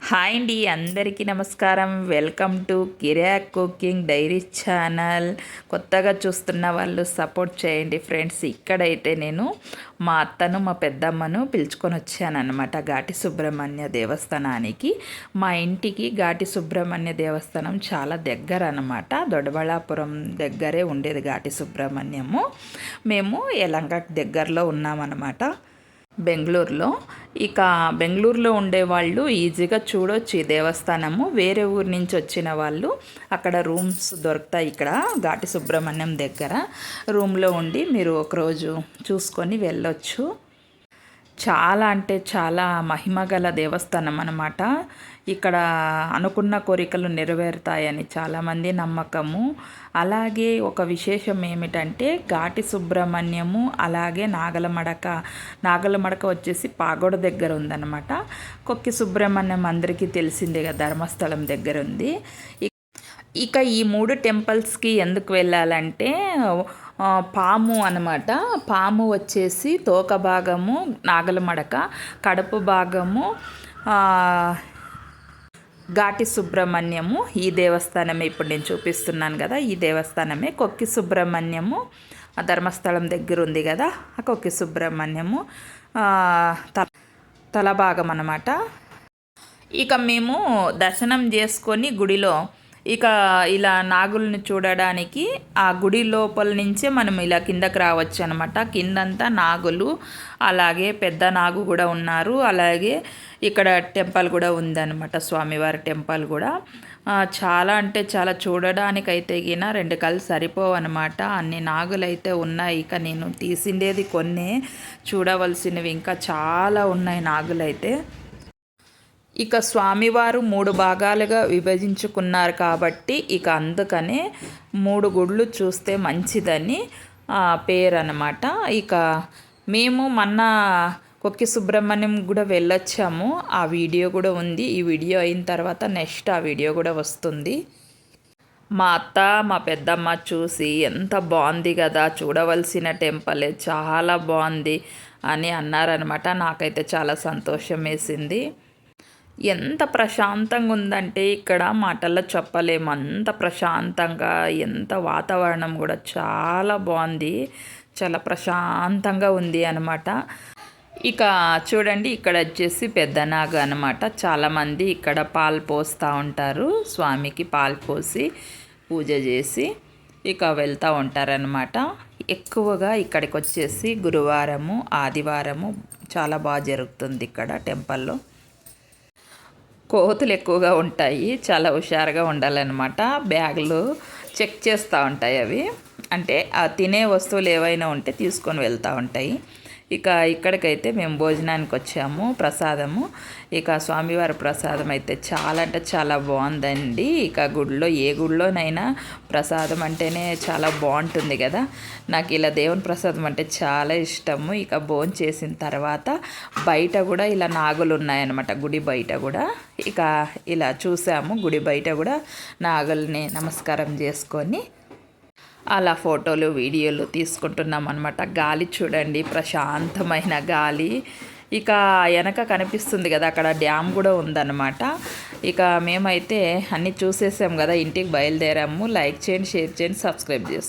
Hi అండి, అందరికీ నమస్కారం. Welcome to Kirak cooking diary channel. కొత్తగా చూస్తున్న వాళ్ళు సపోర్ట్ చేయండి ఫ్రెండ్స్. ఇక్కడైతే నేను మా అత్తను మా పెద్దమ్మను పిలుచుకొని వచ్చానన్నమాట ఘాటి సుబ్రహ్మణ్య దేవస్థానానికి. మా ఇంటికి ఘాటి సుబ్రహ్మణ్య దేవస్థానం చాలా దగ్గర అన్నమాట. దొడ్డబళ్ళాపురం దగ్గరే ఉండేది ఘాటి సుబ్రహ్మణ్యము. మేము యలంక దగ్గరలో ఉన్నామన్నమాట, బెంగళూరులో. ఇక బెంగళూరులో ఉండేవాళ్ళు ఈజీగా చూడొచ్చు ఈ దేవస్థానము. వేరే ఊరి నుంచి వచ్చిన వాళ్ళు అక్కడ రూమ్స్ దొరుకుతాయి. ఇక్కడ ఘాటి సుబ్రహ్మణ్యం దగ్గర రూమ్లో ఉండి మీరు ఒకరోజు చూసుకొని వెళ్ళొచ్చు. చాలా అంటే చాలా మహిమగల దేవస్థానం అన్నమాట. ఇక్కడ అనుకున్న కోరికలు నెరవేరుతాయని చాలామంది నమ్మకము. అలాగే ఒక విశేషం ఏమిటంటే ఘాటి సుబ్రహ్మణ్యము అలాగే నాగలమడక వచ్చేసి పాగోడ దగ్గర ఉందన్నమాట. కొక్కి సుబ్రహ్మణ్యం అందరికీ తెలిసిందే కదా, ధర్మస్థలం దగ్గర ఉంది. ఇక ఈ 3 టెంపుల్స్కి ఎందుకు వెళ్ళాలంటే పాము అనమాట. పాము వచ్చేసి తోక భాగము నాగలమడక, కడుపు భాగము ఘాటి సుబ్రహ్మణ్యము. ఈ దేవస్థానమే ఇప్పుడు నేను చూపిస్తున్నాను కదా, ఈ దేవస్థానమే. కొక్కి సుబ్రహ్మణ్యము ధర్మస్థలం దగ్గర ఉంది కదా, ఆ కొక్కి సుబ్రహ్మణ్యము తల భాగం అన్నమాట. ఇక మేము దర్శనం చేసుకొని గుడిలో ఇక ఇలా నాగుల్ని చూడడానికి ఆ గుడి లోపల నుంచే మనం ఇలా కిందకి రావచ్చు అనమాట. కిందంతా నాగులు, అలాగే పెద్ద నాగు కూడా ఉన్నారు. అలాగే ఇక్కడ టెంపుల్ కూడా ఉందన్నమాట, స్వామివారి టెంపుల్ కూడా. చాలా అంటే చాలా చూడడానికైతే గిన 2 కళ్ళు సరిపోవన్నమాట, అన్ని నాగులు అయితే ఉన్నాయి. ఇక నేను తీసిండేది కొన్ని, చూడవలసినవి ఇంకా చాలా ఉన్నాయి నాగులైతే. ఇక స్వామివారు 3 భాగాలుగా విభజించుకున్నారు కాబట్టి ఇక అందుకనే 3 గుళ్ళు చూస్తే మంచిదని పేరు అన్నమాట. ఇక మేము మొన్న కొక్కి సుబ్రహ్మణ్యం కూడా వెళ్ళొచ్చాము. ఆ వీడియో కూడా ఉంది. ఈ వీడియో అయిన తర్వాత నెక్స్ట్ ఆ వీడియో కూడా వస్తుంది. మా అత్త మా పెద్దమ్మ చూసి ఎంత బాగుంది కదా, చూడవలసిన టెంపులే, చాలా బాగుంది అని అన్నారనమాట. నాకైతే చాలా సంతోషం వేసింది. ఎంత ప్రశాంతంగా ఉందంటే ఇక్కడ మాటల్లో చెప్పలేము, అంత ప్రశాంతంగా. ఎంత వాతావరణం కూడా చాలా బాగుంది, చాలా ప్రశాంతంగా ఉంది అనమాట. ఇక చూడండి, ఇక్కడ వచ్చేసి పెద్దనాగ అనమాట. చాలామంది ఇక్కడ పాలు పోస్తూ ఉంటారు, స్వామికి పాలు పోసి పూజ చేసి ఇక వెళ్తూ ఉంటారనమాట. ఎక్కువగా ఇక్కడికి వచ్చేసి గురువారము ఆదివారము చాలా బాగా జరుగుతుంది ఇక్కడ టెంపుల్లో. కోతులు ఎక్కువగా ఉంటాయి, చాలా హుషారుగా ఉండాలన్నమాట. బ్యాగులు చెక్ చేస్తూ ఉంటాయి అవి, అంటే ఆ తినే వస్తువులు ఏవైనా ఉంటే తీసుకొని వెళ్తూ ఉంటాయి. ఇక ఇక్కడికైతే మేము భోజనానికి వచ్చాము, ప్రసాదము. ఇక స్వామివారి ప్రసాదం అయితే చాలా అంటే చాలా బాగుందండి. ఇక గుడిలో ఏ గుడిలోనైనా ప్రసాదం అంటేనే చాలా బాగుంటుంది కదా. నాకు ఇలా దేవుని ప్రసాదం అంటే చాలా ఇష్టము. ఇక భోజనం చేసిన తర్వాత బయట కూడా ఇలా నాగులు ఉన్నాయన్నమాట, గుడి బయట కూడా. ఇక ఇలా చూసాము, గుడి బయట కూడా నాగుల్ని నమస్కారం చేసుకొని అలా ఫోటోలు వీడియోలు తీసుకుంటున్నాం అనమాట. గాలి చూడండి, ప్రశాంతమైన గాలి. ఇక వెనక కనిపిస్తుంది కదా, అక్కడ డ్యామ్ కూడా ఉందన్నమాట. ఇక మేమైతే అన్నీ చూసేసాం కదా, ఇంటికి బయలుదేరాము. లైక్ చేయండి, షేర్ చేయండి, సబ్స్క్రైబ్ చేసుకోండి.